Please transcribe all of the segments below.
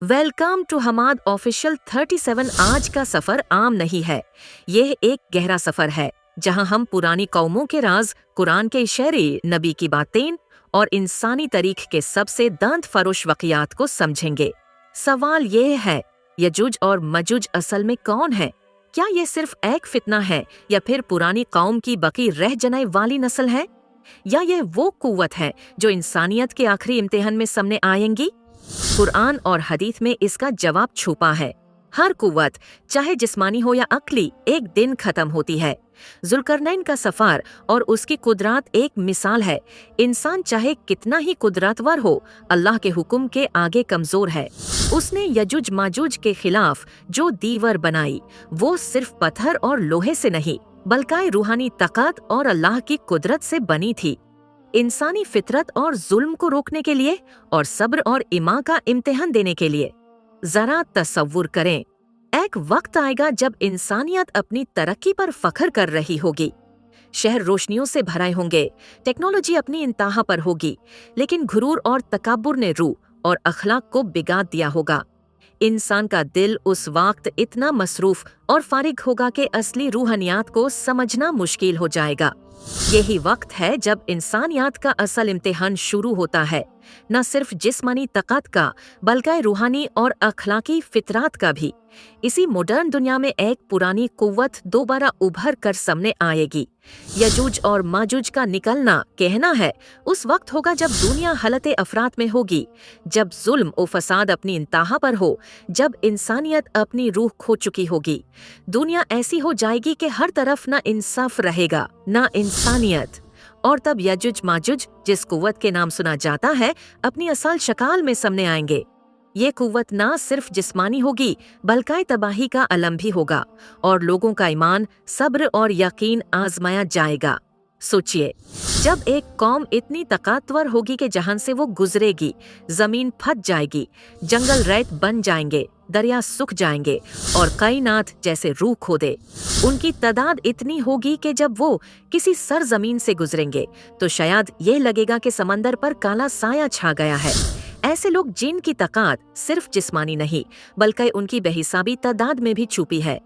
Welcome to Hammad official 37। आज का सफर आम नहीं है। यह एक गहरा सफर है जहां हम पुरानी कौमों के राज, कुरान के इशारे, नबी की बातें और इंसानी तारीख के सबसे दंत फरोश वाक़यात को समझेंगे। सवाल यह है, यजुज और मजुज असल में कौन है? क्या ये सिर्फ एक फितना है या फिर पुरानी कौम की बकी रह जाने वाली नस्ल है, या यह वो कुव्वत है जो इंसानियत के आखिरी इम्तिहान में सामने आएंगी? कुरान और हदीस में इसका जवाब छुपा है। हर कुव्वत, चाहे जिस्मानी हो या अक्ली, एक दिन खत्म होती है। जुल्करनैन का सफर और उसकी कुदरत एक मिसाल है। इंसान चाहे कितना ही कुदरतवर हो, अल्लाह के हुक्म के आगे कमजोर है। उसने यजुज माजुज के खिलाफ जो दीवर बनाई, वो सिर्फ पत्थर और लोहे से नहीं, बल्कि रूहानी ताकत और अल्लाह की कुदरत से बनी थी। इंसानी फितरत और जुल्म को रोकने के लिए और सब्र और ईमान का इम्तिहान देने के लिए। जरा तसव्वुर करें, एक वक्त आएगा जब इंसानियत अपनी तरक्की पर फख्र कर रही होगी। शहर रोशनियों से भरे होंगे, टेक्नोलॉजी अपनी इंतहा पर होगी, लेकिन गुरूर और तकब्बुर ने रूह और अखलाक को बिगाड़ दिया होगा। इंसान का दिल उस वक्त इतना मसरूफ और फारिग होगा कि असली रूहानियात को समझना मुश्किल हो जाएगा। यही वक्त है जब इंसानियत का असल इम्तिहान शुरू होता है, न सिर्फ जिस्मानी ताकत का बल्कि रूहानी और अखलाकी फितरात का भी। इसी मॉडर्न दुनिया में एक पुरानी कुव्वत दोबारा उभर कर सामने आएगी। यजूज और माजुज का निकलना कहना है उस वक्त होगा जब दुनिया हालत अफरात में होगी, जब जुल्म और फसाद अपनी इंतहा पर हो, जब इंसानियत अपनी रूह खो चुकी होगी। दुनिया ऐसी हो जाएगी कि हर तरफ न इंसाफ रहेगा न इंसानियत। और तब यजुज माजुज, जिस कुव्वत के नाम सुना जाता है, अपनी असल शक्ल में सामने आएंगे। ये कुव्वत ना सिर्फ जिस्मानी होगी बल्कि तबाही का अलम भी होगा, और लोगों का ईमान, सब्र और यकीन आजमाया जाएगा। सोचिए, जब एक कौम इतनी ताकतवर होगी कि जहां से वो गुजरेगी, जमीन फट जाएगी, जंगल रेत बन जाएंगे, दरिया सूख जाएंगे और कायनात जैसे रूह खो दे। उनकी तादाद इतनी होगी कि जब वो किसी सरजमीन से गुजरेंगे तो शायद ये लगेगा कि समंदर पर काला साया छा गया है। ऐसे लोग जिनकी ताकत सिर्फ जिस्मानी नहीं बल्कि उनकी बेहिसाबी तादाद में भी छुपी है।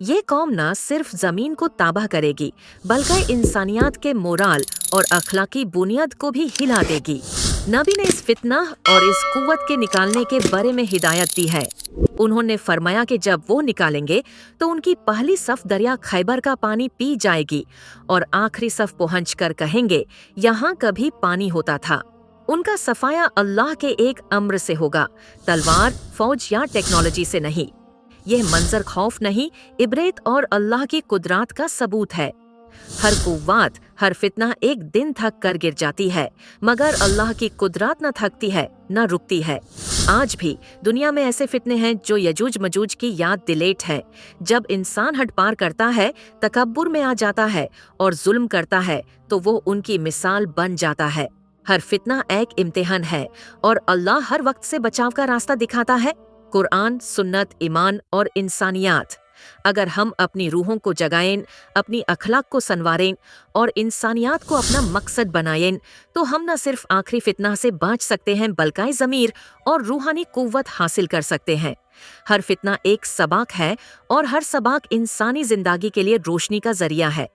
ये कौम न सिर्फ जमीन को ताबाह करेगी बल्कि इंसानियत के मोराल और अखलाकी बुनियाद को भी हिला देगी। नबी ने इस फितना और इस कुव्वत के निकालने के बारे में हिदायत दी है। उन्होंने फरमाया कि जब वो निकालेंगे तो उनकी पहली सफ दरिया खैबर का पानी पी जाएगी और आखिरी सफ पहुँच कर कहेंगे, यहाँ कभी पानी होता था। उनका सफाया अल्लाह के एक अम्र से होगा, तलवार, फौज या टेक्नोलॉजी से नहीं। यह मंजर खौफ नहीं, इबरत और अल्लाह की कुदरत का सबूत है। हर कुव्वत, हर फितना एक दिन थक कर गिर जाती है, मगर अल्लाह की कुदरत न थकती है न रुकती है। आज भी दुनिया में ऐसे फितने हैं जो यजूज मजूज की याद दिलेट है। जब इंसान हद पार करता है, तकब्बुर में आ जाता है और जुल्म करता है, तो वो उनकी मिसाल बन जाता है। हर फितना एक इम्तिहान है और अल्लाह हर वक्त से बचाव का रास्ता दिखाता है। कुरान, सुन्नत, ईमान और इंसानियत। अगर हम अपनी रूहों को जगाएं, अपनी अखलाक को संवारें और इंसानियत को अपना मकसद बनाएं, तो हम न सिर्फ आखिरी फितना से बच सकते हैं बल्कि ज़मीर और रूहानी कुव्वत हासिल कर सकते हैं। हर फितना एक सबक है और हर सबक इंसानी जिंदगी के लिए रोशनी का जरिया है।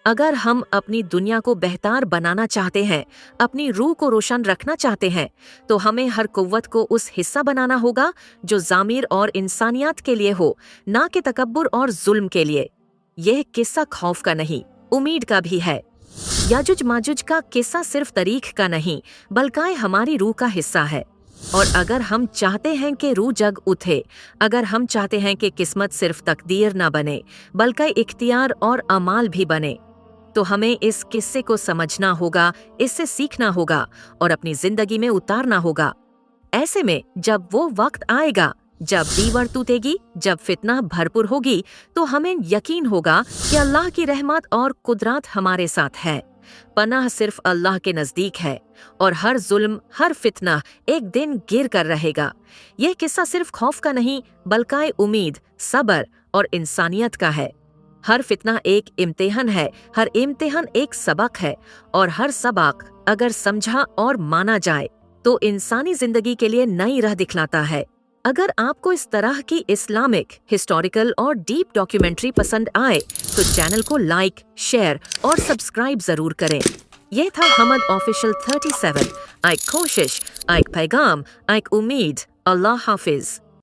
अगर हम अपनी दुनिया को बेहतर बनाना चाहते हैं, अपनी रूह को रोशन रखना चाहते हैं, तो हमें हर कुव्वत को उस हिस्सा बनाना होगा जो ज़मीर और इंसानियत के लिए हो, ना कि तकब्बुर और जुल्म के लिए। यह किस्सा खौफ का नहीं, उम्मीद का भी है। याजुज माजुज का किस्सा सिर्फ तारीख का नहीं बल्कि हमारी रूह का हिस्सा है। और अगर हम चाहते हैं कि रूह जग उठे, अगर हम चाहते हैं कि किस्मत सिर्फ तकदीर ना बने बल्कि इख्तियार और अमाल भी बने, तो हमें इस किस्से को समझना होगा, इससे सीखना होगा और अपनी जिंदगी में उतारना होगा। ऐसे में जब वो वक्त आएगा, जब दीवार टूटेगी, जब फितना भरपूर होगी, तो हमें यकीन होगा कि अल्लाह की रहमत और कुदरत हमारे साथ है। पनाह सिर्फ अल्लाह के नजदीक है और हर जुल्म, हर फितना एक दिन गिर कर रहेगा। यह किस्सा सिर्फ खौफ का नहीं बल्कि उम्मीद, सब्र और इंसानियत का है। हर फितना एक इम्तिहान है, हर इम्तिहान एक सबक है, और हर सबक अगर समझा और माना जाए तो इंसानी जिंदगी के लिए नई राह दिखलाता है। अगर आपको इस तरह की इस्लामिक, हिस्टोरिकल और डीप डॉक्यूमेंट्री पसंद आए तो चैनल को लाइक, शेयर और सब्सक्राइब जरूर करें। ये था हमद ऑफिशियल 37। एक कोशिश, एक पैगाम, एक उम्मीद। अल्लाह हाफिज।